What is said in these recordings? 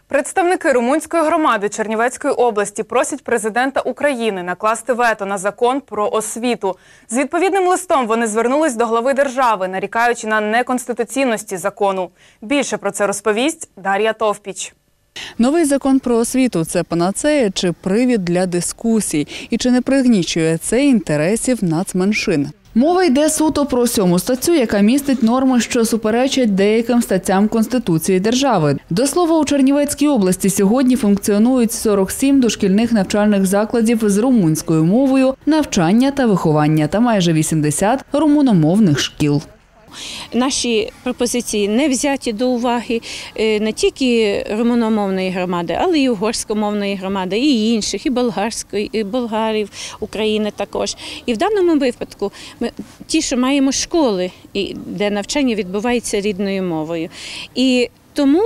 Представники румунської громади Чернівецької області просять президента України накласти вето на закон про освіту. З відповідним листом вони звернулись до глави держави, нарікаючи на неконституційності закону. Більше про це розповість Дар'я Товпіч. Новий закон про освіту – це панацея чи привід для дискусій? І чи не пригнічує це інтересів нацменшин? Мова йде суто про 7 статтю, яка містить норми, що суперечать деяким статтям Конституції держави. До слова, у Чернівецькій області сьогодні функціонують 47 дошкільних навчальних закладів з румунською мовою, навчання та виховання та майже 80 румуномовних шкіл. Наші пропозиції не взяті до уваги не тільки румуномовної громади, але й угорськомовної громади, і інших, і болгарської, і болгарів, України також. І в даному випадку ми ті, що маємо школи, де навчання відбувається рідною мовою. І тому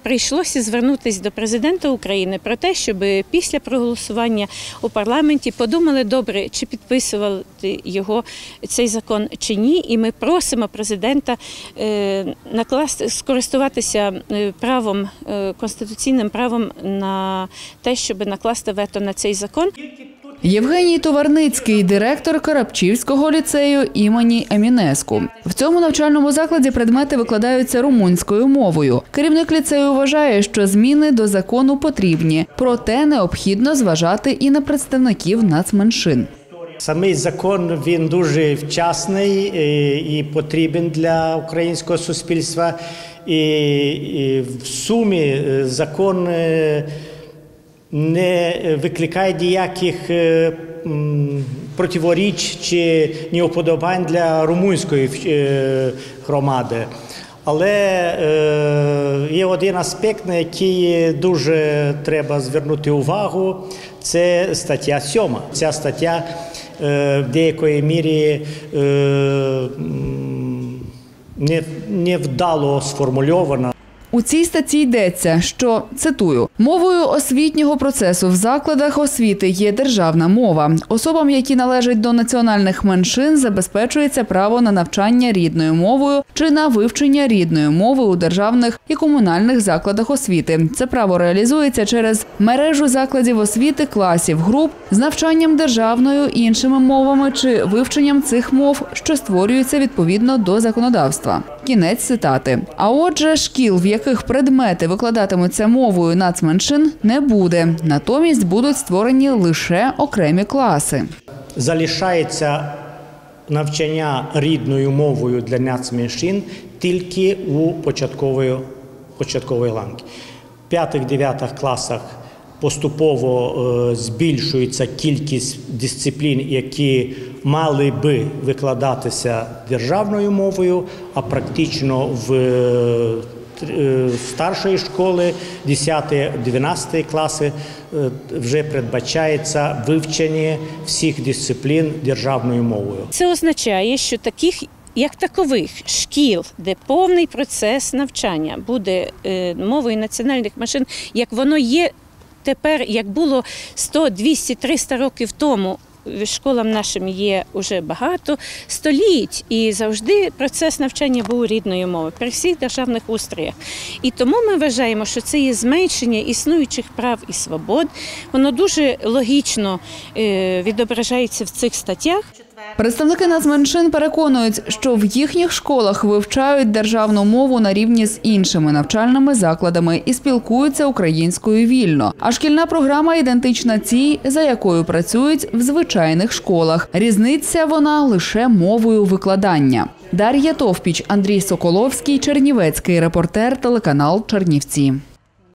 прийшлося звернутися до президента України про те, щоб після проголосування у парламенті подумали добре, чи підписувати його цей закон чи ні. І ми просимо президента скористуватися правом, конституційним правом на те, щоб накласти вето на цей закон. Євгеній Товарницький – директор Карапчівського ліцею імені Емінеску. В цьому навчальному закладі предмети викладаються румунською мовою. Керівник ліцею вважає, що зміни до закону потрібні, проте необхідно зважати і на представників нацменшин. Самий закон, він дуже вчасний і потрібен для українського суспільства. І в сумі закон не викликає ніяких противоріч чи неуподобань для румунської громади. Але є один аспект, на який дуже треба звернути увагу – це стаття 7. Ця стаття в деякої мірі невдало сформульована. У цій статті йдеться, що, цитую, «Мовою освітнього процесу в закладах освіти є державна мова. Особам, які належать до національних меншин, забезпечується право на навчання рідною мовою чи на вивчення рідної мови у державних і комунальних закладах освіти. Це право реалізується через мережу закладів освіти, класів, груп з навчанням державною, іншими мовами чи вивченням цих мов, що створюються відповідно до законодавства». Кінець цитати. А отже, шкіл, в яких предмети викладатимуться мовою нацменшин, не буде. Натомість будуть створені лише окремі класи. Залишається навчання рідною мовою для нацменшин тільки у початковій ланці. В 5-9 класах поступово збільшується кількість дисциплін, які мали би викладатися державною мовою, а практично в старшої школи, 10-12 класи, вже передбачається вивчення всіх дисциплін державною мовою. Це означає, що таких як такових шкіл, де повний процес навчання буде мовою національних меншин, як воно є тепер, як було 100, 200, 300 років тому, школам нашим є вже багато століть, і завжди процес навчання був рідною мовою при всіх державних устроях. І тому ми вважаємо, що це є зменшення існуючих прав і свобод. Воно дуже логічно відображається в цих статтях. Представники нацменшин переконують, що в їхніх школах вивчають державну мову на рівні з іншими навчальними закладами і спілкуються українською вільно. А шкільна програма ідентична тій, за якою працюють в звичайних школах. Різниця вона лише мовою викладання. Дар'я Товпіч, Андрій Соколовський, Чернівецький репортер, телеканал Чернівці.